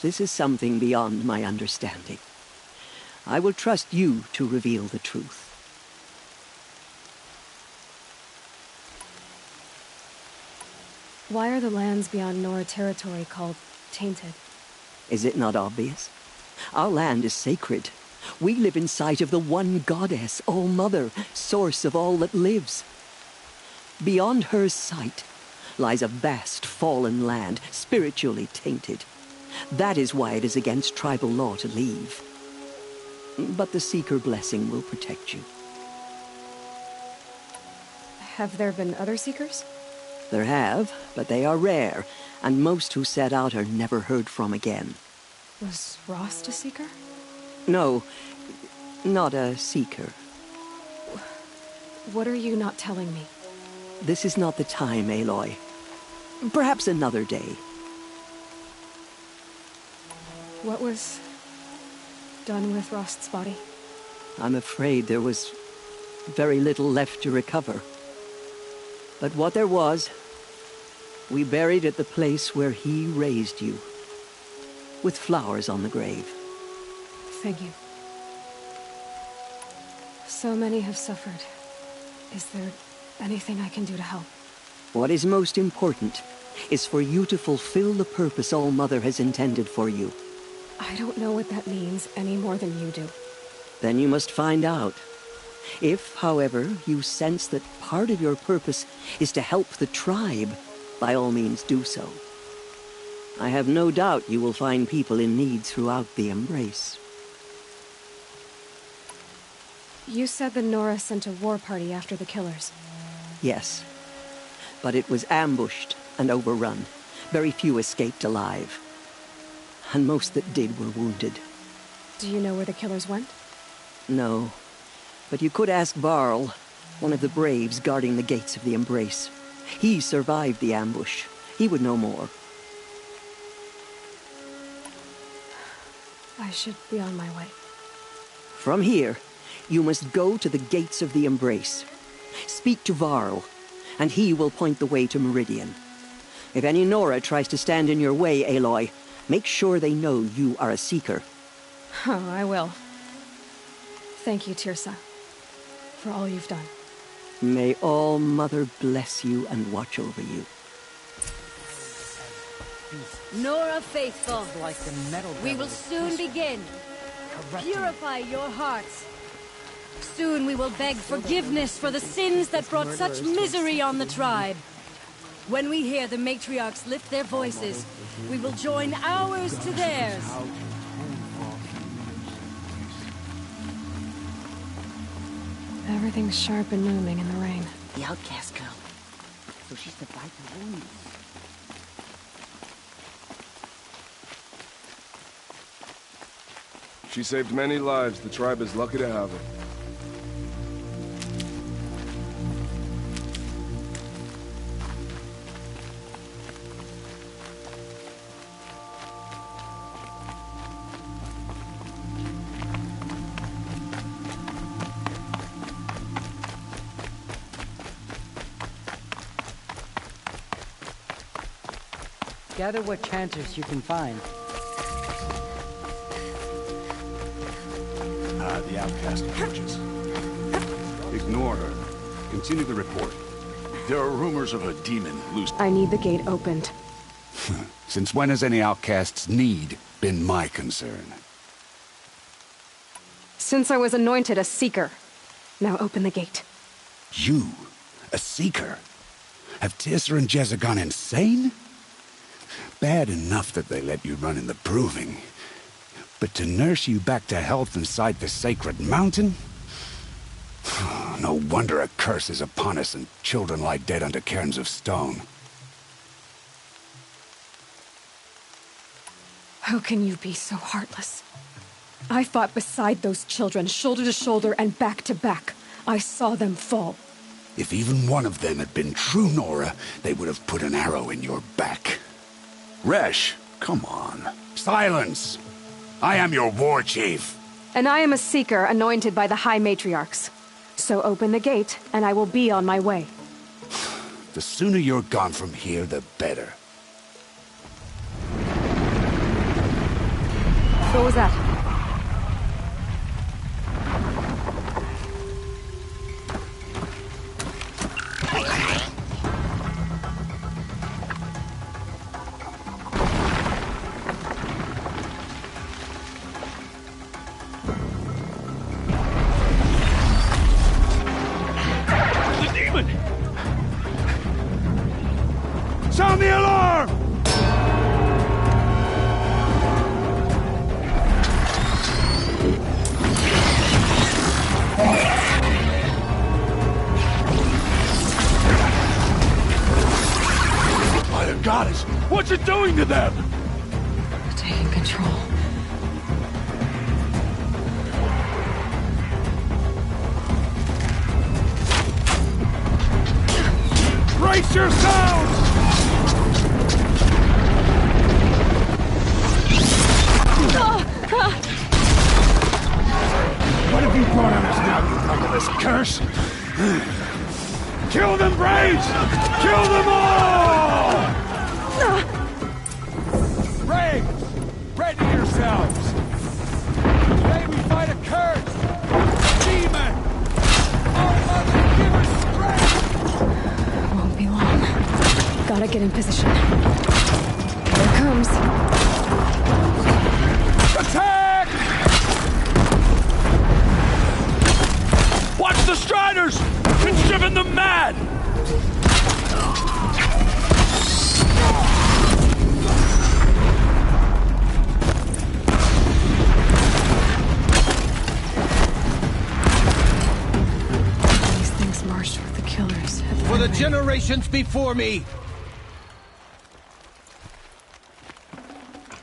this is something beyond my understanding. I will trust you to reveal the truth. Why are the lands beyond Nora territory called tainted? Is it not obvious? Our land is sacred. We live in sight of the one goddess, All-Mother, source of all that lives. Beyond her sight lies a vast fallen land, spiritually tainted. That is why it is against tribal law to leave. But the Seeker blessing will protect you. Have there been other Seekers? There have, but they are rare, and most who set out are never heard from again. Was Rost a Seeker? No, not a Seeker. What are you not telling me? This is not the time, Aloy. Perhaps another day. What was done with Rost's body? I'm afraid there was very little left to recover. But what there was, we buried at the place where he raised you, with flowers on the grave. Thank you. So many have suffered. Is there anything I can do to help? What is most important is for you to fulfill the purpose All-Mother has intended for you. I don't know what that means any more than you do. Then you must find out. If, however, you sense that part of your purpose is to help the tribe, by all means do so. I have no doubt you will find people in need throughout the Embrace. You said that Nora sent a war party after the killers. Yes, but it was ambushed and overrun. Very few escaped alive. And most that did were wounded. Do you know where the killers went? No, but you could ask Varl, one of the braves guarding the gates of the Embrace. He survived the ambush. He would know more. I should be on my way. From here, you must go to the gates of the Embrace. Speak to Varl, and he will point the way to Meridian. If any Nora tries to stand in your way, Aloy, make sure they know you are a Seeker. Oh, I will. Thank you, Tirsa, for all you've done. May All Mother bless you and watch over you. Nora Faithful, we will soon begin. Purify your hearts. Soon we will beg forgiveness for the sins that brought such misery on the tribe. When we hear the matriarchs lift their voices, we will join ours to theirs. Everything's sharp and looming in the rain. The outcast girl. So she's the bride woman. She saved many lives. The tribe is lucky to have her. Gather what chancers you can find. The outcast approaches. Ignore her. Continue the report. There are rumors of a demon loose. I need the gate opened. Since when has any outcast's need been my concern? Since I was anointed a Seeker. Now open the gate. You? A Seeker? Have Tirsa and Jezza gone insane? Bad enough that they let you run in the Proving. But to nurse you back to health inside the sacred mountain? No wonder a curse is upon us and children lie dead under cairns of stone. How can you be so heartless? I fought beside those children, shoulder to shoulder and back to back. I saw them fall. If even one of them had been true Nora, they would have put an arrow in your back. Resh, come on. Silence! I am your war chief. And I am a Seeker anointed by the High Matriarchs. So open the gate, and I will be on my way. The sooner you're gone from here, the better. What was that? Sound the alarm! By the goddess, what's it doing to them? Taking control. Brace yourselves! What have you brought on us now, you numberless curse? Kill them, Braves! Kill them all! Braves! Ready yourselves! Today we fight a curse! Demon! Our mother, give us strength! Won't be long. Gotta get in position. Here it comes. Attack! Watch the Striders! It's driven them mad! the generations before me!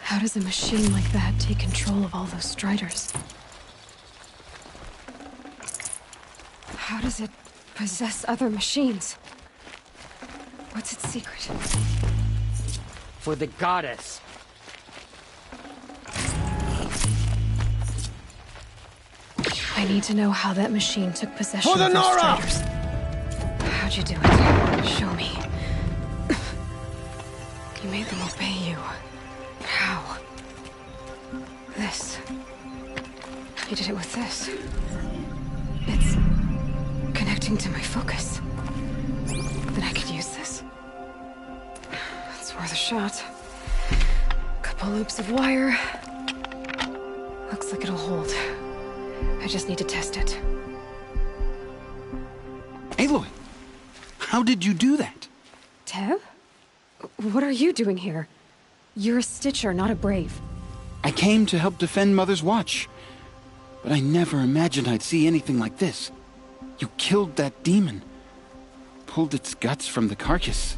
How does a machine like that take control of all those Striders? How does it possess other machines? What's its secret? For the goddess. I need to know how that machine took possession For the of those Nora! Striders. How'd you do it? Show me. You made them obey you. How? This. You did it with this. It's connecting to my focus. Then I could use this. It's worth a shot. Couple loops of wire. Looks like it'll hold. I just need to test it. Aloy, how did you do that? Teb? What are you doing here? You're a Stitcher, not a Brave. I came to help defend Mother's Watch. But I never imagined I'd see anything like this. You killed that demon. Pulled its guts from the carcass.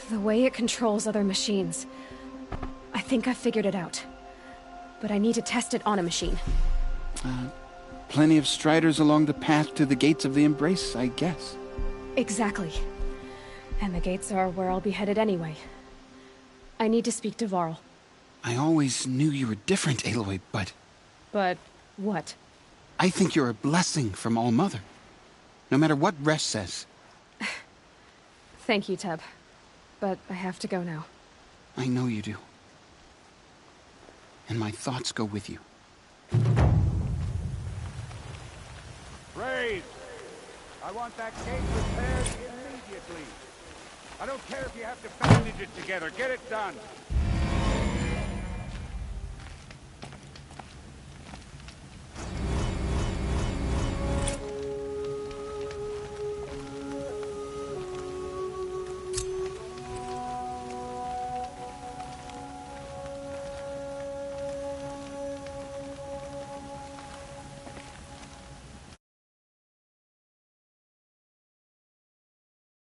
The way it controls other machines. I think I figured it out. But I need to test it on a machine. Plenty of Striders along the path to the gates of the Embrace, I guess. Exactly. And the gates are where I'll be headed anyway. I need to speak to Varl. I always knew you were different, Aloy, but... But what? I think you're a blessing from All-Mother. No matter what Resh says. Thank you, Teb. But I have to go now. I know you do. And my thoughts go with you. Brave! I want that gate repaired immediately. I don't care if you have to bandage it together. Get it done.